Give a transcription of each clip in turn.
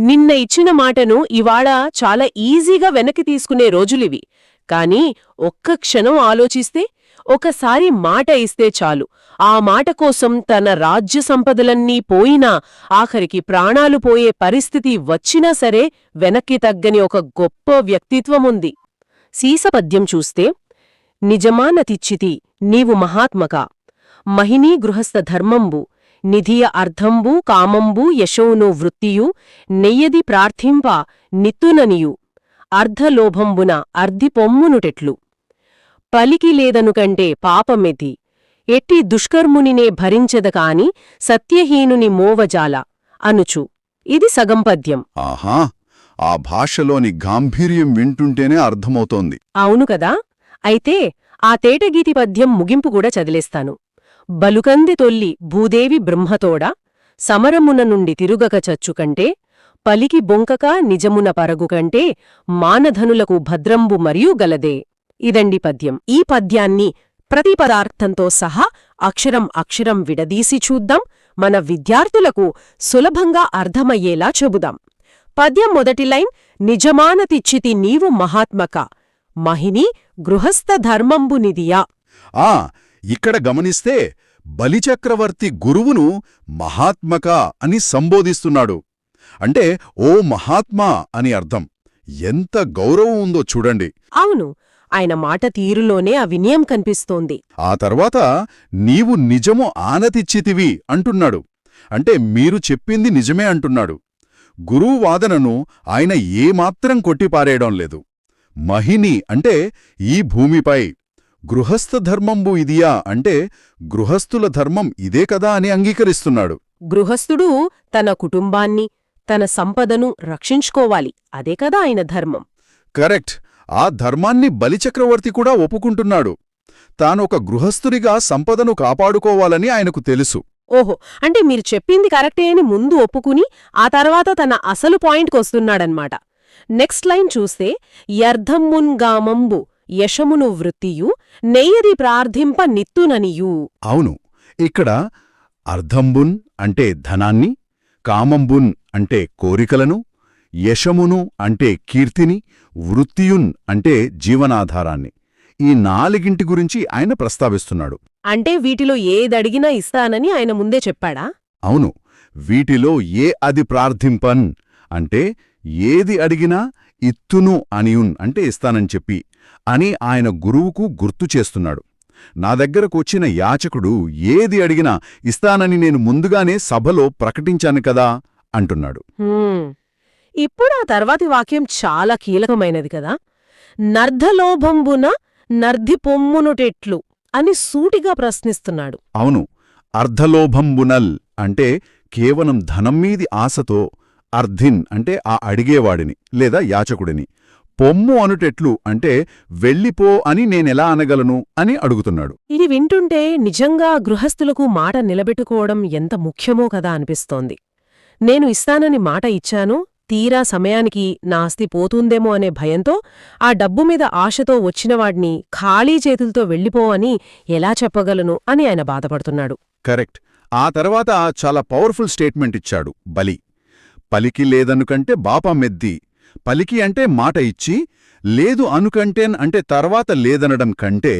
నిన్న ఇచ్చిన మాటను ఇవాళ చాలా ఈజీగా వెనక్కి తీసుకునే రోజులివి. కాని ఒక్క క్షణం ఆలోచిస్తే, ఒకసారి మాట ఇస్తే చాలు, ఆ మాట కోసం తన రాజ్య సంపదలన్నీ పోయినా, ఆఖరికి ప్రాణాలు పోయే పరిస్థితి వచ్చినా సరే వెనక్కి తగ్గని ఒక గొప్ప వ్యక్తిత్వముంది. సీసపద్యం చూస్తే, నిజమానతిచ్చితి నీవు మహాత్మకా, మహినీ గృహస్థ ధర్మంబు, నిధియ అర్థంబు కామంబు యశోను వృత్తియు, నెయ్యది ప్రార్థింప నిత్తుననియు, అర్ధలోభంబున అర్ధిపొమ్మునుటెట్లు, పలికిలేదనుకంటే పాపమెతి, ఎట్టి దుష్కర్మునినే భరించదకాని సత్యహీనుని మోవజాల అనుచు. ఇది సగం పద్యం. ఆహా, ఆ భాషలోని గాంభీర్యం వింటుంటేనే అర్థమవుతోంది. అవును కదా. అయితే ఆ తేటగీతి పద్యం ముగింపు కూడా చదిలేస్తాను. బలుకంది తొల్లి భూదేవి బ్రహ్మతోడ, సమరమున నుండి తిరుగక చచ్చుకంటే, పలికి బొంకక నిజమున పరగుకంటే, మానధనులకు భద్రంబు మరియు గలదే. ఇదండి పద్యం. ఈ పద్యాన్ని ప్రతి పదార్థంతో సహా అక్షరం అక్షరం విడదీసి చూద్దాం. మన విద్యార్థులకు సులభంగా అర్థమయ్యేలా చెబుదాం. పద్యం మొదటి లైన్, నిజమానతిచ్చితి నీవు మహాత్మక, మహిని గృహస్థ ధర్మంబు నిదియా. ఇక్కడ గమనిస్తే బలిచక్రవర్తి గురువును మహాత్మక అని సంబోధిస్తున్నాడు. అంటే ఓ మహాత్మా అని అర్థం. ఎంత గౌరవం ఉందో చూడండి. అవును, ఆయన మాట తీరులోనే ఆ వినయం కనిపిస్తోంది. ఆ తర్వాత నీవు నిజము ఆనతిచ్చితివి అంటున్నాడు. అంటే మీరు చెప్పింది నిజమే అంటున్నాడు. గురువు వాదనను ఆయన ఏమాత్రం కొట్టిపారేయడం లేదు. మహిని అంటే ఈ భూమిపై, గృహస్థ ధర్మంబు ఇదియా అంటే గృహస్థుల ధర్మం ఇదే కదా అని అంగీకరిస్తున్నాడు. గృహస్థుడు తన కుటుంబాన్ని, తన సంపదను రక్షించుకోవాలి. అదే కదా ఆయన ధర్మం. కరెక్ట్. ఆ ధర్మాన్ని బలిచక్రవర్తి కూడా ఒప్పుకుంటున్నాడు. తానొక గృహస్థుడిగా సంపదను కాపాడుకోవాలని ఆయనకు తెలుసు. ఓహో, అంటే మీరు చెప్పింది కరెక్టే అని ముందు ఒప్పుకుని ఆ తర్వాత తన అసలు పాయింట్కొస్తున్నాడన్మాట. నెక్స్ట్ లైన్ చూస్తే, యర్థమ్మున్గామంబు యశమును వృత్తియు, నెయ్యది ప్రార్థింప నిత్తుననియూ. అవును, ఇక్కడ అర్ధంబున్ అంటే ధనాన్ని, కామంబున్ అంటే కోరికలను, యశమును అంటే కీర్తిని, వృత్తియున్ అంటే జీవనాధారాన్ని, ఈ నాలుగింటి గురించి ఆయన ప్రస్తావిస్తున్నాడు. అంటే వీటిలో ఏదడిగినా ఇస్తానని ఆయన ముందే చెప్పాడా? అవును, వీటిలో ఏ అది ప్రార్థింపన్ అంటే ఏది అడిగినా ఇత్తును అనియున్ అంటే ఇస్తానని చెప్పి అని ఆయన గురువుకు గుర్తు చేస్తున్నాడు. నా దగ్గరకొచ్చిన యాచకుడు ఏది అడిగినా ఇస్తానని నేను ముందుగానే సభలో ప్రకటించాను కదా అంటున్నాడు. ఇప్పుడు ఆ తర్వాతి వాక్యం చాలా కీలకమైనది కదా. నర్ధలోభంబున నర్ధిపొమ్మునుటెట్లు అని సూటిగా ప్రశ్నిస్తున్నాడు. అవును, అర్ధలోభంబునల్ అంటే కేవలం ధనం మీది ఆశతో, అర్ధిన్ అంటే ఆ అడిగేవాడిని లేదా యాచకుడిని, పొమ్ము అనుటెట్లు అంటే వెళ్ళిపో అని నేనెలా అనగలను అని అడుగుతున్నాడు. ఇది వింటుంటే నిజంగా గృహస్థులకు మాట నిలబెట్టుకోవడం ఎంత ముఖ్యమో కదా అనిపిస్తోంది. నేను ఇస్తానని మాట ఇచ్చాను, తీరా సమయానికి నా ఆస్తి పోతుందేమో అనే భయంతో, ఆ డబ్బు మీద ఆశతో వచ్చినవాడిని ఖాళీ చేతులతో వెళ్ళిపో అని ఎలా చెప్పగలను అని ఆయన బాధపడుతున్నాడు. కరెక్ట్. ఆ తర్వాత చాలా పవర్ఫుల్ స్టేట్మెంట్ ఇచ్చాడు బలి. పలికి లేదనుకంటే బాపమెద్ది. పలికి అంటే మాట ఇచ్చి, లేదు అనుకంటేన్ అంటే తర్వాత లేదనడం కంటే,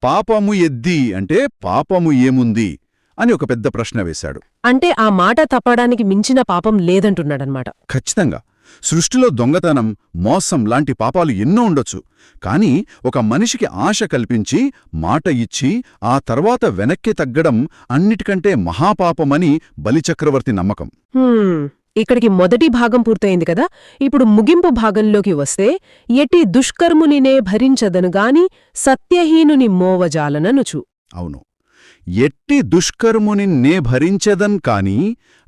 పాపము ఎద్ది అంటే పాపము ఏముంది అని ఒక పెద్ద ప్రశ్న వేశాడు. అంటే ఆ మాట తప్పడానికి మించిన పాపం లేదంటున్నాడనమాట. ఖచ్చితంగా. సృష్టిలో దొంగతనం, మోసం లాంటి పాపాలు ఎన్నో ఉండొచ్చు. కాని ఒక మనిషికి ఆశ కల్పించి, మాట ఇచ్చి, ఆ తర్వాత వెనక్కి తగ్గడం అన్నిటికంటే మహాపాపమని బలిచక్రవర్తి నమ్మకం. ఇక్కడికి మొదటి భాగం పూర్తయింది కదా. ఇప్పుడు ముగింపు భాగంలోకి వస్తే, ఎట్టి దుష్కర్మునినే భరించదనుగాని సత్యహీనుని మోవజాలననుచు. అవును, ఎట్టి దుష్కర్ముని నే భరించదన్ కాని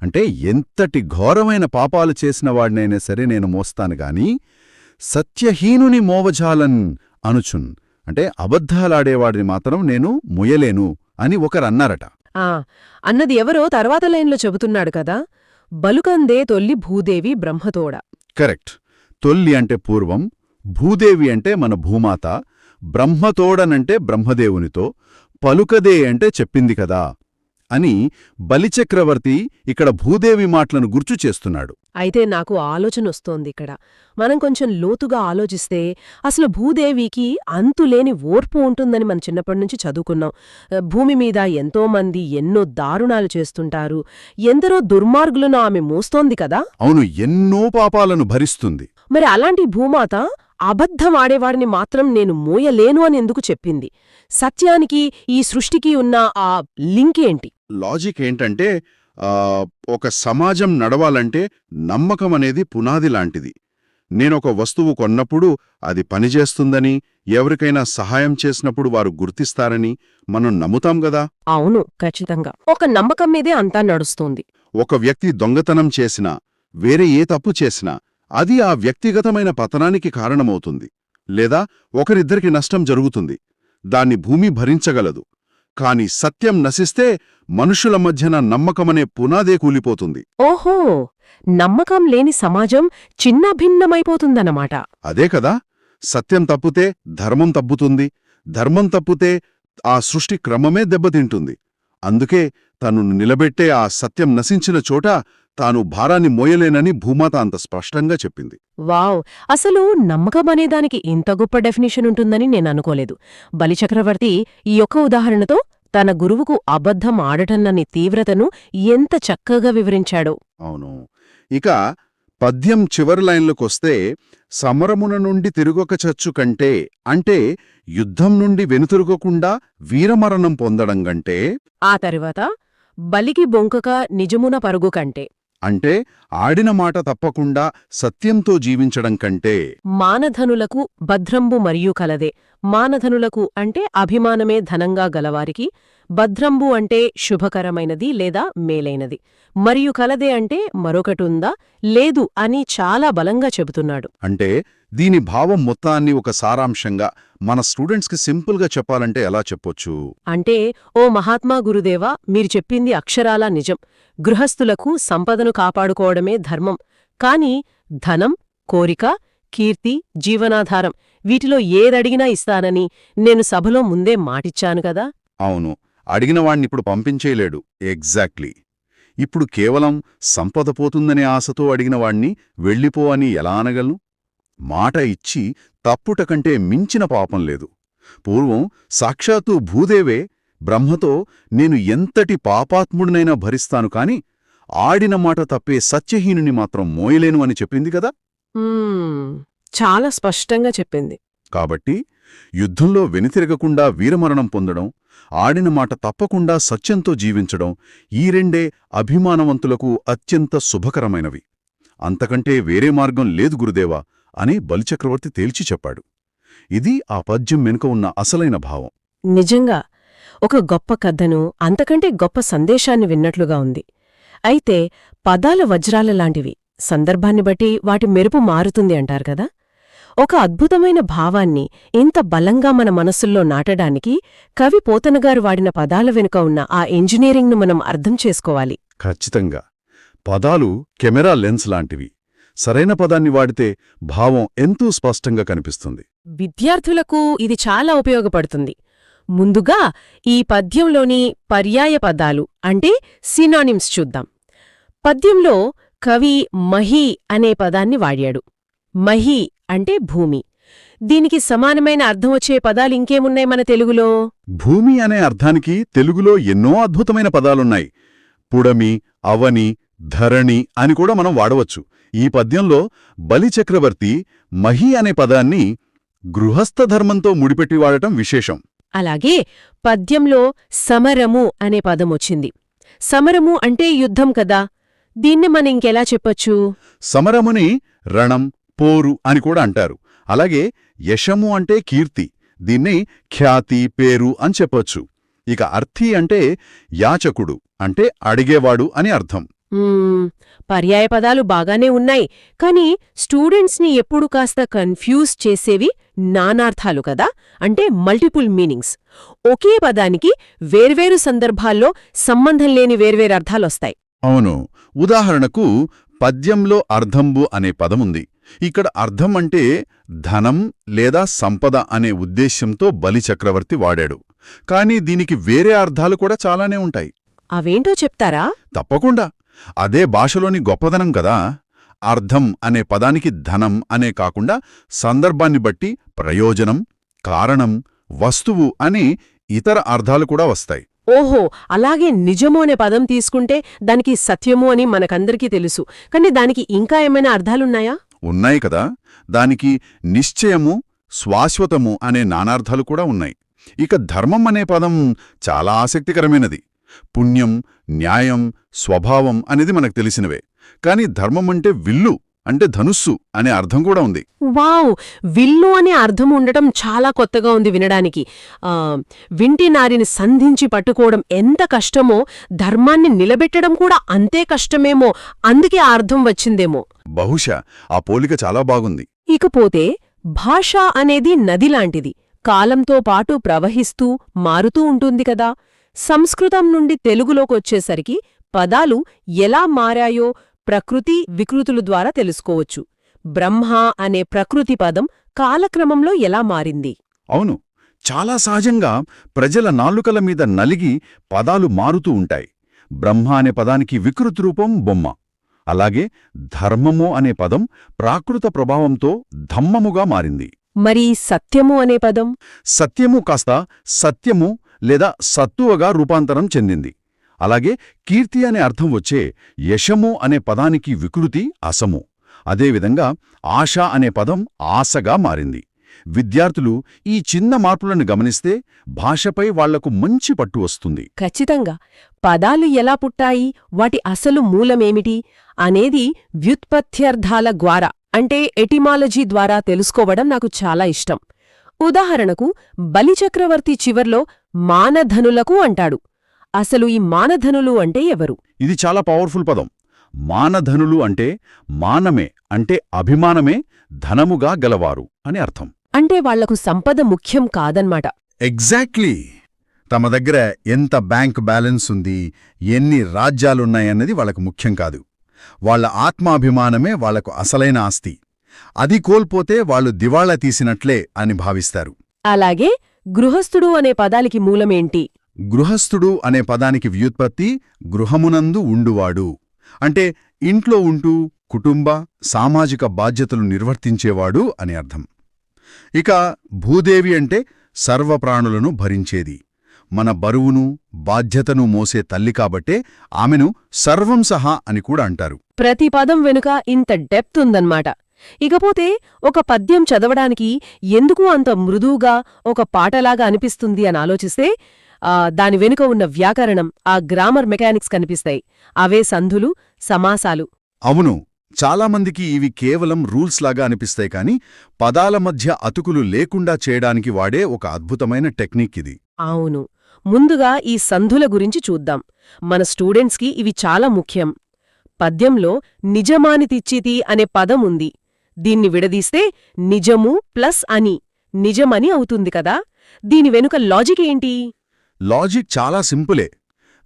అంటే ఎంతటి ఘోరమైన పాపాలు చేసిన వాడినైనా సరే నేను మోస్తాను గాని, సత్యహీనుని మోవజాలన్ అనుచున్ అంటే అబద్ధాలాడేవాడిని మాత్రం నేను మొయ్యలేను అని ఒకరన్నారట. అన్నది ఎవరో తర్వాత లైన్లో చెబుతున్నాడు కదా. బలుకందే తొల్లి భూదేవి బ్రహ్మతోడ. కరెక్ట్. తొల్లి అంటే పూర్వం, భూదేవి అంటే మన భూమాత, బ్రహ్మతోడనంటే బ్రహ్మదేవునితో, పలుకదే అంటే చెప్పింది కదా అని బలిచక్రవర్తి ఇక్కడ భూదేవి మాటలను గుర్తు చేస్తున్నాడు. అయితే నాకు ఆలోచనొస్తోంది ఇక్కడ. మనం కొంచెం లోతుగా ఆలోచిస్తే అసలు భూదేవికి అంతులేని ఓర్పు ఉంటుందని మనం చిన్నప్పటి నుంచి చదువుకున్నాం. భూమి మీద ఎంతోమంది ఎన్నో దారుణాలు చేస్తుంటారు. ఎందరో దుర్మార్గులను ఆమె మోస్తోంది కదా. అవును, ఎన్నో పాపాలను భరిస్తుంది. మరి అలాంటి భూమాత అబద్ధమాడేవాడిని మాత్రం నేను మోయలేను అని ఎందుకు చెప్పింది? సత్యానికి ఈ సృష్టికి ఉన్న ఆ లింక్ ఏంటి? లాజిక్ ఏంటంటే ఒక సమాజం నడవాలంటే నమ్మకం అనేది పునాది లాంటిది. నేనొక వస్తువు కొన్నప్పుడు అది పనిచేస్తుందని, ఎవరికైనా సహాయం చేసినప్పుడు వారు గుర్తిస్తారని మనం నమ్ముతాం గదా. అవును, ఖచ్చితంగా. ఒక నమ్మకం మీదే అంతా నడుస్తోంది. ఒక వ్యక్తి దొంగతనం చేసినా, వేరే ఏ తప్పు చేసినా అది ఆ వ్యక్తిగతమైన పతనానికి కారణమవుతుంది. లేదా ఒకరిద్దరికి నష్టం జరుగుతుంది. దాన్ని భూమి భరించగలదు. కాని సత్యం నశిస్తే మనుషుల మధ్యన నమ్మకమనే పునాదే కూలిపోతుంది. ఓహో, నమ్మకం లేని సమాజం చిన్నభిన్నమైపోతుందన్నమాట. అదే కదా, సత్యం తప్పుతే ధర్మం తప్పుతుంది. ధర్మం తప్పుతే ఆ సృష్టి క్రమమే దెబ్బతింటుంది. అందుకే తను నిలబెట్టే ఆ సత్యం నశించిన చోట తాను భారాన్ని మోయలేనని భూమాత అంత స్పష్టంగా చెప్పింది. వావ్, అసలు నమ్మకం అనేదానికి ఇంత గొప్ప డెఫినిషన్ ఉంటుందని నేననుకోలేదు. బలిచక్రవర్తి ఈ యొక్క ఉదాహరణతో తన గురువుకు అబద్ధం ఆడటన్నని తీవ్రతను ఎంత చక్కగా వివరించాడో. అవును. ఇక పద్యం చివరి లైన్లకొస్తే, సమరమున నుండి తిరుగొక చచ్చు కంటే, అంటే యుద్ధం నుండి వెనుతిరుగకుండా వీరమరణం పొందడం కంటే, ఆ తరువాత బలికి బొంకక నిజమున పరుగు కంటే, అంటే ఆడిన మాట తప్పకుండా సత్యంతో జీవించడం కంటే, మానధనులకు భద్రంబు మరియు కలదే. మానధనులకు అంటే అభిమానమే ధనంగా గలవారికి, భద్రంబు అంటే శుభకరమైనది లేదా మేలైనది, మరియు కలదే అంటే మరొకటుందా లేదు అని చాలా బలంగా చెబుతున్నాడు. అంటే దీని భావం మొత్తాన్ని ఒక సారాంశంగా మన స్టూడెంట్స్కి సింపుల్గా చెప్పాలంటే ఎలా చెప్పొచ్చు అంటే, ఓ మహాత్మా గురుదేవా, మీరు చెప్పింది అక్షరాలా నిజం. గృహస్థులకు సంపదను కాపాడుకోవడమే ధర్మం. కాని ధనం, కోరిక, కీర్తి, జీవనాధారం వీటిలో ఏదడిగినా ఇస్తానని నేను సభలో ముందే మాటిచ్చాను కదా. అవును, అడిగినవాణ్ణిప్పుడు పంపించేయలేడు. ఎగ్జాక్ట్లీ. ఇప్పుడు కేవలం సంపద పోతుందనే ఆశతో అడిగినవాణ్ణి వెళ్ళిపో అని ఎలా అనగలను? మాట ఇచ్చి తప్పుట కంటే మించిన పాపం లేదు. పూర్వం సాక్షాత్తు భూదేవే బ్రహ్మతో నేను ఎంతటి పాపాత్ముడినైనా భరిస్తాను కాని ఆడిన మాట తప్పే సత్యహీనుని మాత్రం మోయలేను అని చెప్పింది కదా. చాలా స్పష్టంగా చెప్పింది. కాబట్టి యుద్ధంలో వెనుతిరగకుండా వీరమరణం పొందడం, ఆడిన మాట తప్పకుండా సత్యంతో జీవించడం, ఈ రెండే అభిమానవంతులకు అత్యంత శుభకరమైనవి. అంతకంటే వేరే మార్గం లేదు గురుదేవా అని బలిచక్రవర్తి తేల్చి చెప్పాడు. ఇది ఆ పద్యం వెనుక ఉన్న అసలైన భావం. నిజంగా ఒక గొప్ప కథను, అంతకంటే గొప్ప సందేశాన్ని విన్నట్లుగా ఉంది. అయితే పదాల వజ్రాల లాంటివి. సందర్భాన్ని బట్టి వాటి మెరుపు మారుతుంది అంటారు కదా. ఒక అద్భుతమైన భావాన్ని ఇంత బలంగా మన మనసుల్లో నాటడానికి కవి పోతనగారు వాడిన పదాల వెనుక ఉన్న ఆ ఇంజనీరింగ్ను మనం అర్థం చేసుకోవాలి. ఖచ్చితంగా. పదాలు కెమెరా లెన్స్ లాంటివి. సరైన పదాన్ని వాడితే భావం ఎంతో స్పష్టంగా కనిపిస్తుంది. విద్యార్థులకు ఇది చాలా ఉపయోగపడుతుంది. ముందుగా ఈ పద్యంలోని పర్యాయ పదాలు అంటే సినానిమ్స్ చూద్దాం. పద్యంలో కవి మహీ అనే పదాన్ని వాడాడు. మహీ అంటే భూమి. దీనికి సమానమైన అర్థం వచ్చే పదాలు ఇంకేమున్నాయి మన తెలుగులో? భూమి అనే అర్థానికి తెలుగులో ఎన్నో అద్భుతమైన పదాలున్నాయి. పుడమి, అవని, ధరణి అని కూడా మనం వాడవచ్చు. ఈ పద్యంలో బలిచక్రవర్తి మహీ అనే పదాన్ని గృహస్థ ధర్మంతో ముడిపెట్టి వాడటం విశేషం. అలాగే పద్యంలో సమరము అనే పదమొచ్చింది. సమరము అంటే యుద్ధం కదా. దీన్ని మనం ఇంకెలా చెప్పొచ్చు? సమరముని రణం, పోరు అని కూడా అంటారు. అలాగే యశము అంటే కీర్తి. దీన్ని ఖ్యాతి, పేరు అని చెప్పొచ్చు. ఇక అర్థి అంటే యాచకుడు, అంటే అడిగేవాడు అని అర్థం. పర్యాయ పదాలు బాగానే ఉన్నాయి, కానీ స్టూడెంట్స్ని ఎప్పుడు కాస్త కన్ఫ్యూజ్ చేసేవి నానార్థాలు కదా, అంటే మల్టిపుల్ మీనింగ్స్. ఒకే పదానికి వేర్వేరు సందర్భాల్లో సంబంధం లేని వేర్వేరు అర్థాలొస్తాయి. అవును. ఉదాహరణకు పద్యంలో అర్ధంబు అనే పదముంది. ఇక్కడ అర్థం అంటే ధనం లేదా సంపద అనే ఉద్దేశ్యంతో బలిచక్రవర్తి వాడాడు. కాని దీనికి వేరే అర్థాలు కూడా చాలానే ఉంటాయి. అవేంటో చెప్తారా? తప్పకుండా. అదే భాషలోని గొప్పదనం కదా. అర్థం అనే పదానికి ధనం అనే కాకుండా సందర్భాన్ని బట్టి ప్రయోజనం, కారణం, వస్తువు అని ఇతర అర్థాలు కూడా వస్తాయి. ఓహో, అలాగే నిజము అనే పదం తీసుకుంటే దానికి సత్యము అని మనకందరికీ తెలుసు. కానీ దానికి ఇంకా ఏమైనా అర్థాలున్నాయా? ఉన్నాయి కదా. దానికి నిశ్చయము, శాశ్వతము అనే నానార్థాలు కూడా ఉన్నాయి. ఇక ధర్మం అనే పదం చాలా ఆసక్తికరమైనది. పుణ్యం, న్యాయం, స్వభావం అనేది మనకు తెలిసినవే. కాని ధర్మం అంటే విల్లు, అంటే ధనుస్సు అనే అర్థం కూడా ఉంది. వావ్, విల్లు అనే అర్థం ఉండటం చాలా కొత్తగా ఉంది వినడానికి. వింటి నారిని సంధించి పట్టుకోవడం ఎంత కష్టమో ధర్మాన్ని నిలబెట్టడం కూడా అంతే కష్టమేమో, అందుకే ఆ అర్థం వచ్చిందేమో. బహుశా ఆ పోలిక చాలా బాగుంది. ఇకపోతే భాష అనేది నదిలాంటిది. కాలంతో పాటు ప్రవహిస్తూ మారుతూ ఉంటుంది కదా. సంస్కృతం నుండి తెలుగులోకొచ్చేసరికి పదాలు ఎలా మారాయో ప్రకృతి వికృతుల ద్వారా తెలుసుకోవచ్చు. బ్రహ్మ అనే ప్రకృతి పదం కాలక్రమంలో ఎలా మారింది? అవును, చాలా సహజంగా ప్రజల నాలుకల మీద నలిగి పదాలు మారుతూ ఉంటాయి. బ్రహ్మ అనే పదానికి వికృతి రూపం బొమ్మ. అలాగే ధర్మము అనే పదం ప్రాకృత ప్రభావంతో ధమ్మముగా మారింది. మరి సత్యము అనే పదం? సత్యము కాస్త సత్యము లేదా సత్తువగా రూపాంతరం చెందింది. అలాగే కీర్తి అనే అర్థం వచ్చే యశము అనే పదానికి వికృతి అసము. అదేవిధంగా ఆశ అనే పదం ఆశగా మారింది. విద్యార్థులు ఈ చిన్న మార్పులను గమనిస్తే భాషపై వాళ్లకు మంచి పట్టు వస్తుంది. ఖచ్చితంగా. పదాలు ఎలా పుట్టాయి, వాటి అసలు మూలమేమిటి అనేది వ్యుత్పత్త్యర్థాల ద్వారా, అంటే ఎటిమాలజీ ద్వారా తెలుసుకోవడం నాకు చాలా ఇష్టం. ఉదాహరణకు బలిచక్రవర్తి చివర్లో మానధనులకు అంటాడు. అసలు ఈ మానధనులు అంటే ఎవరు? ఇది చాలా పవర్ఫుల్ పదం. మానధనులు అంటే మానమే, అంటే అభిమానమే ధనముగా గలవారు అని అర్థం. అంటే వాళ్లకు సంపద ముఖ్యం కాదన్మాట. ఎగ్జాక్ట్లీ. తమ దగ్గర ఎంత బ్యాంక్ బ్యాలెన్స్ ఉంది, ఎన్ని రాజ్యాలున్నాయన్నది వాళ్లకు ముఖ్యం కాదు. వాళ్ల ఆత్మాభిమానమే వాళ్లకు అసలైన ఆస్తి. అది కోల్పోతే వాళ్లు దివాళా తీసినట్లే అని భావిస్తారు. అలాగే గృహస్థుడు అనే పదానికి మూలమేంటి? గృహస్థుడు అనే పదానికి వ్యుత్పత్తి గృహమునందు ఉండువాడు, అంటే ఇంట్లో ఉంటూ కుటుంబ సామాజిక బాధ్యతలు నిర్వర్తించేవాడు అని అర్థం. ఇక భూదేవి అంటే సర్వప్రాణులను భరించేది, మన బరువును బాధ్యతను మోసే తల్లి కాబట్టే ఆమెను సర్వం సహా అని కూడా అంటారు. ప్రతి పదం వెనుక ఇంత డెప్త్ ఉందన్నమాట. ఇకపోతే ఒక పద్యం చదవడానికి ఎందుకు అంత మృదువుగా ఒక పాటలాగా అనిపిస్తుంది అని ఆలోచిస్తే దాని వెనుక ఉన్న వ్యాకరణం, ఆ గ్రామర్ మెకానిక్స్ కనిపిస్తాయి. అవే సంధులు, సమాసాలు. అవును, చాలామందికి ఇవి కేవలం రూల్స్ లాగా అనిపిస్తాయి, కాని పదాల మధ్య అతుకులు లేకుండా చేయడానికి వాడే ఒక అద్భుతమైన టెక్నిక్ ఇది. అవును. ముందుగా ఈ సంధుల గురించి చూద్దాం. మన స్టూడెంట్స్కి ఇవి చాలా ముఖ్యం. పద్యంలో నిజమానితిచ్చితి అనే పదం ఉంది. దీన్ని విడదీస్తే నిజము ప్లస్ అని, నిజమని అవుతుంది కదా. దీని వెనుక లాజిక్ ఏంటి? లాజిక్ చాలా సింపులే.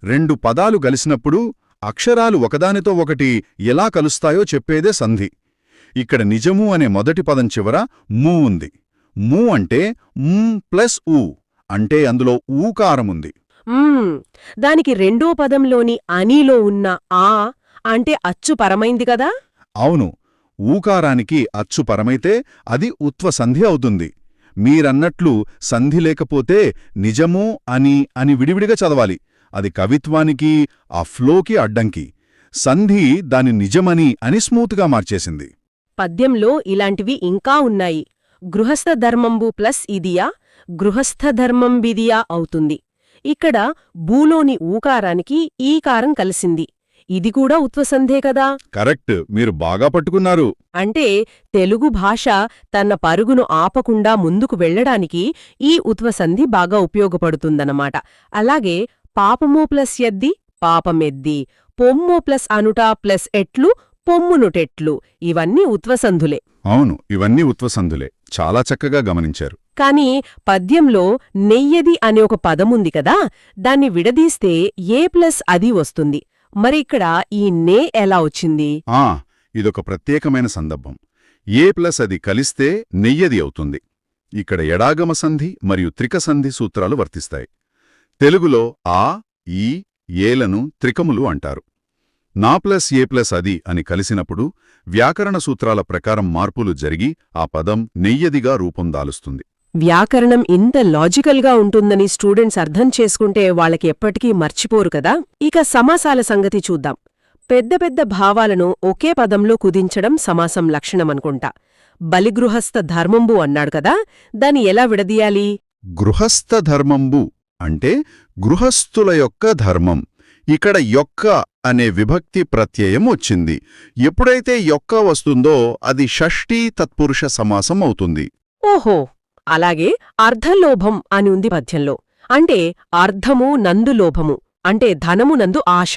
రెండు పదాలు కలిసినప్పుడు అక్షరాలు ఒకదానితో ఒకటి ఎలా కలుస్తాయో చెప్పేదే సంధి. ఇక్కడ నిజము అనే మొదటి పదం చివర ము ఉంది. ము అంటే ప్లస్ ఊ, అంటే అందులో ఊకారముంది. దానికి రెండో పదంలోని అనిలో ఉన్న ఆ అంటే అచ్చు పరమైంది కదా. అవును, ఊకారానికి అచ్చు పరమైతే అది ఉత్వసంధి అవుతుంది. మీరన్నట్లు సంధి లేకపోతే నిజము అని విడివిడిగా చదవాలి. అది కవిత్వానికి, ఆ ఫ్లోకి అడ్డంకి. సంధి దాని నిజమని అని స్మూత్గా మార్చేసింది. పద్యంలో ఇలాంటివి ఇంకా ఉన్నాయి. గృహస్థ ధర్మంబు ప్లస్ ఇదియా, గృహస్థ ధర్మంబిదియా అవుతుంది. ఇక్కడ భూలోని ఊకారానికి ఈకారం కలిసింది. ఇది కూడా ఉత్వసంధే కదా. కరెక్ట్, మీరు బాగా పట్టుకున్నారు. అంటే తెలుగు భాష తన పరుగును ఆపకుండా ముందుకు వెళ్లడానికి ఈ ఉత్వసంధి బాగా ఉపయోగపడుతుందన్నమాట. అలాగే పాపము ప్లస్ ఎద్ది పాపమెద్ది, పొమ్ము ప్లస్ అనుట ప్లస్ ఎట్లు పొమ్మునుటెట్లు, ఇవన్నీ ఉత్వసంధులే. అవును, ఇవన్నీ ఉత్వసంధులే. చాలా చక్కగా గమనించారు. కాని పద్యంలో నెయ్యది అనే ఒక పదముంది కదా, దాన్ని విడదీస్తే ఏ ప్లస్ అది వస్తుంది. మరి ఇక్కడ ఈ నే ఎలా వచ్చింది? ఇదొక ప్రత్యేకమైన సందర్భం. ఏ ప్లస్ అది కలిస్తే నెయ్యది అవుతుంది. ఇక్కడ ఎడాగమ సంధి మరియు త్రికసంధి సూత్రాలు వర్తిస్తాయి. తెలుగులో ఆ, ఈ, ఏలను త్రికములు అంటారు. నా ప్లస్ ఏ ప్లస్ అది అని కలిసినప్పుడు వ్యాకరణ సూత్రాల ప్రకారం మార్పులు జరిగి ఆ పదం నెయ్యదిగా రూపం దాలుస్తుంది. వ్యాకరణం ఇంత లాజికల్గా ఉంటుందని స్టూడెంట్స్ అర్థం చేసుకుంటే వాళ్ళకి ఎప్పటికీ మర్చిపోరు కదా. ఇక సమాసాల సంగతి చూద్దాం. పెద్ద పెద్ద భావాలను ఒకే పదంలో కుదించడం సమాసం లక్షణమనుకుంటా. బలిగృహస్థ ధర్మంబు అన్నాడు కదా, దాన్ని ఎలా విడదీయాలి? గృహస్థ ధర్మంబు అంటే గృహస్థుల యొక్క ధర్మం. ఇక్కడ యొక్క అనే విభక్తి ప్రత్యయం వచ్చింది. ఎప్పుడైతే యొక్క వస్తుందో అది షష్ఠీ తత్పురుష సమాసం అవుతుంది. ఓహో, అలాగే అర్ధలోభం అని ఉంది పద్యంలో. అంటే అర్ధము నందు లోభము, అంటే ధనము నందు ఆశ.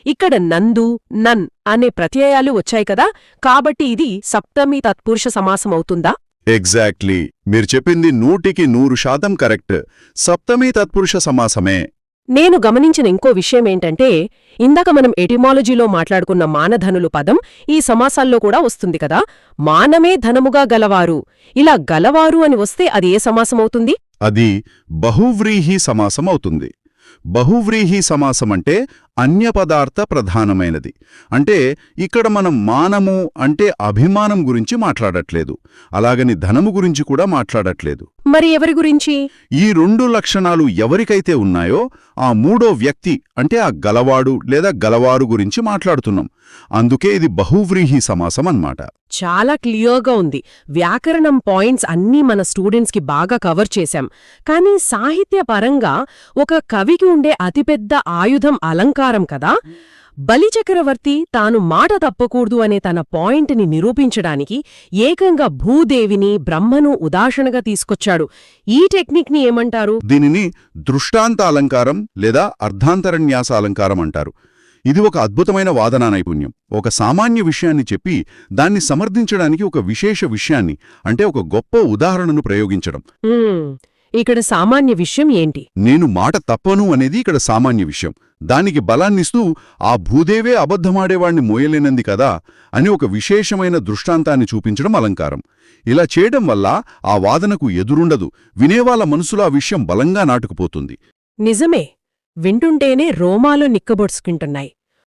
ఇక్కడ నందు, నన్ అనే ప్రత్యయాలు వచ్చాయి కదా, కాబట్టి ఇది సప్తమి తత్పురుష సమాసమవుతుందా? ఎగ్జాక్ట్లీ, మీరు చెప్పింది 100% కరెక్ట్. సప్తమి తత్పురుష సమాసమే. నేను గమనించిన ఇంకో విషయమేంటంటే, ఇందాక మనం ఎటిమాలజీలో మాట్లాడుకున్న మానధనులు పదం ఈ సమాసాల్లో కూడా వస్తుంది కదా. మానమే ధనముగా గలవారు, ఇలా గలవారు అని వస్తే అది ఏ సమాసమవుతుంది? అది బహువ్రీహి సమాసం అవుతుంది. బహువ్రీహి సమాసమంటే అన్యపదార్థ ప్రధానమైనది. అంటే ఇక్కడ మనం మానము అంటే అభిమానం గురించి మాట్లాడట్లేదు, అలాగని ధనము గురించి కూడా మాట్లాడట్లేదు. మరి ఎవరి గురించి? ఈ 2 లక్షణాలు ఎవరికైతే ఉన్నాయో ఆ మూడో వ్యక్తి అంటే ఆ గలవాడు లేదా గలవారు గురించి మాట్లాడుతున్నాం. అందుకే ఇది బహువ్రీహి సమాసం అన్నమాట. చాలా క్లియర్గా ఉంది. వ్యాకరణం పాయింట్స్ అన్నీ మన స్టూడెంట్స్కి బాగా కవర్ చేశాం. కానీ సాహిత్యపరంగా ఒక కవికి ఉండే అతిపెద్ద ఆయుధం అలంకారం కదా. బలిచక్రవర్తి తాను మాట తప్పకూడదు అనే తన పాయింట్ని నిరూపించడానికి ఏకంగా భూదేవిని, బ్రహ్మను ఉదాహరణగా తీసుకొచ్చాడు. ఈ టెక్నిక్ని ఏమంటారు? దీనిని దృష్టాంత అలంకారం లేదా అర్ధాంతరన్యాస అలంకారం అంటారు. ఇది ఒక అద్భుతమైన వాదనా నైపుణ్యం. ఒక సామాన్య విషయాన్ని చెప్పి దాన్ని సమర్థించడానికి ఒక విశేష విషయాన్ని అంటే ఒక గొప్ప ఉదాహరణను ప్రయోగించడం. ఇక్కడ సామాన్య విషయం ఏంటి? నేను మాట తప్పను అనేది ఇక్కడ సామాన్య విషయం. దానికి బలాన్నిస్తూ ఆ భూదేవే అబద్ధమాడేవాణ్ణి మోయలేనంది కదా అని ఒక విశేషమైన దృష్టాంతాన్ని చూపించడం అలంకారం. ఇలా చేయడం వల్ల ఆ వాదనకు ఎదురుండదు, వినేవాళ్ల మనసులో ఆ విషయం బలంగా నాటుకుపోతుంది. నిజమే, వింటుంటేనే రోమాలు నిక్కబొడుచుకుంటున్నాయి.